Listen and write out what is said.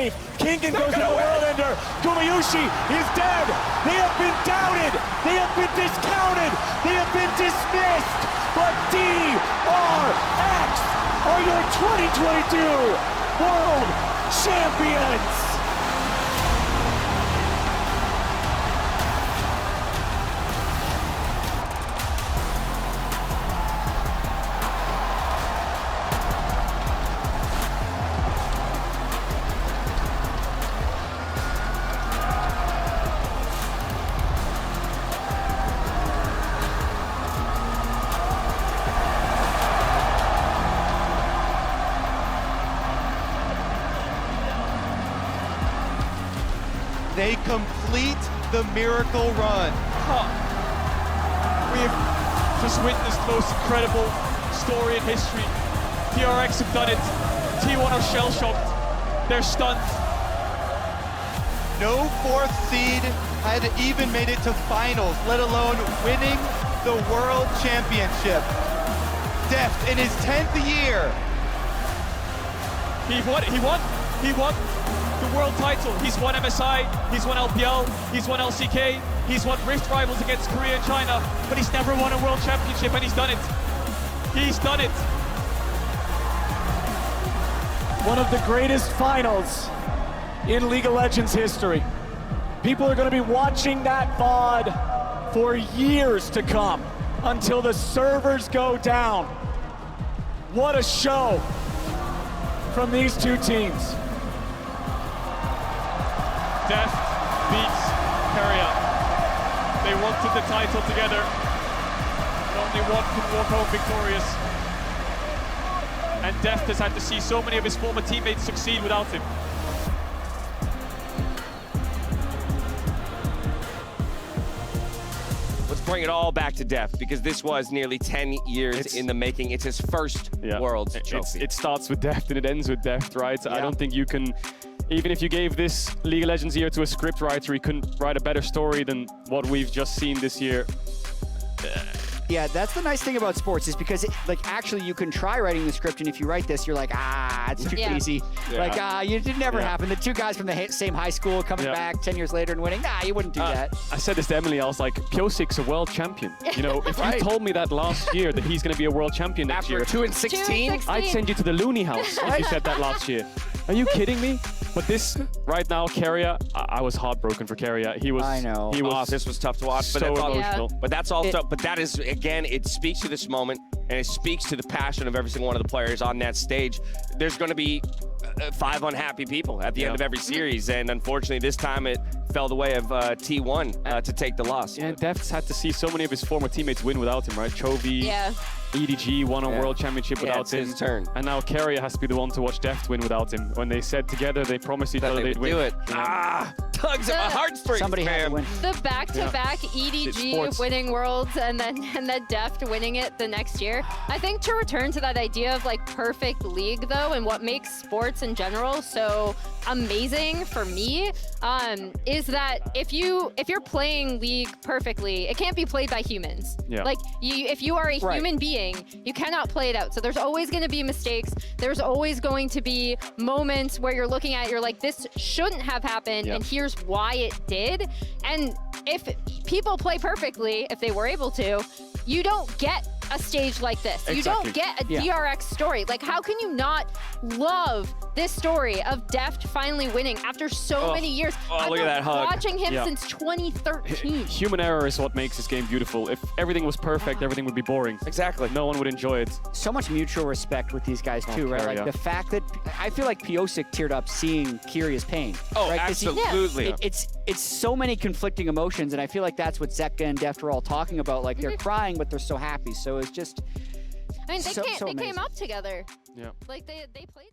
save. Kingen goes to the world ender. Gumayushi is dead. They have been doubted. They have been discounted. They have been dismissed. But DRX are your 2022 World Champions. They complete the miracle run. We have just witnessed the most incredible story in history. TRX have done it. T1 are shell-shocked. They're stunned. No fourth seed had even made it to finals, let alone winning the World Championship. Deft in his 10th year. He won the world title. He's won MSI, he's won LPL, he's won LCK, he's won Rift Rivals against Korea and China, but he's never won a world championship, and he's done it. He's done it. One of the greatest finals in League of Legends history. People are going to be watching that VOD for years to come until the servers go down. What a show from these two teams. Deft beats Keria. They wanted the title together, but only one could walk home victorious. And Deft has had to see so many of his former teammates succeed without him. Let's bring it all back to Deft, because this was nearly 10 years in the making. It's his first Worlds trophy. It starts with Deft and it ends with Deft, right? Yeah. I don't think you can, even if you gave this League of Legends year to a script writer, he couldn't write a better story than what we've just seen this year. Yeah, that's the nice thing about sports, is because actually you can try writing the script, and if you write this, you're like, it's too easy. Yeah. It never happened. The two guys from the same high school coming back 10 years later and winning, you wouldn't do that. I said this to Emily, I was like, Piosik's a world champion. You know, if you told me that last year, that he's going to be a world champion next year. After 2 and 16? I'd send you to the loony house if you said that last year. Are you kidding me? But this, right now, Keria, I was heartbroken for Keria. He was. I know. He was. This was tough to watch, but So that's all. emotional. But that's all stuff. But that is, again, it speaks to this moment, and it speaks to the passion of every single one of the players on that stage. There's going to be 5 unhappy people at the end of every series, and unfortunately, this time it fell the way of T1 to take the loss. Yeah, Deft's had to see so many of his former teammates win without him, right? Chovy, EDG won a world championship without him. His turn. And now Keria has to be the one to watch Deft win without him. When they said together, they promised each other they'd win. Do it. Tugs at my heartstrings, Somebody had to win. The back-to-back EDG winning Worlds and then Deft winning it the next year. I think to return to that idea of perfect league though, and what makes sports in general so amazing for me, is that if you're playing League perfectly, it can't be played by humans. Yeah. If you are a human being, you cannot play it out. So there's always going to be mistakes. There's always going to be moments where you're looking at it, you're like, this shouldn't have happened, and here's why it did. And if people play perfectly, if they were able to, you don't get a stage like this. Exactly. You don't get a DRX story. How can you not love this story of Deft finally winning after so many years? I've look at been that hug. watching him since 2013. Human error is what makes this game beautiful. If everything was perfect, everything would be boring. Exactly. No one would enjoy it. So much mutual respect with these guys too, right? Keria. The fact that I feel like Piosik teared up seeing Kiria's pain. Oh, right? 'Cause absolutely. It's so many conflicting emotions, and I feel like that's what Zeka and Deft are all talking about. They're crying, but they're so happy. So it's just. I mean, they so came amazing. up together. Yeah. They played.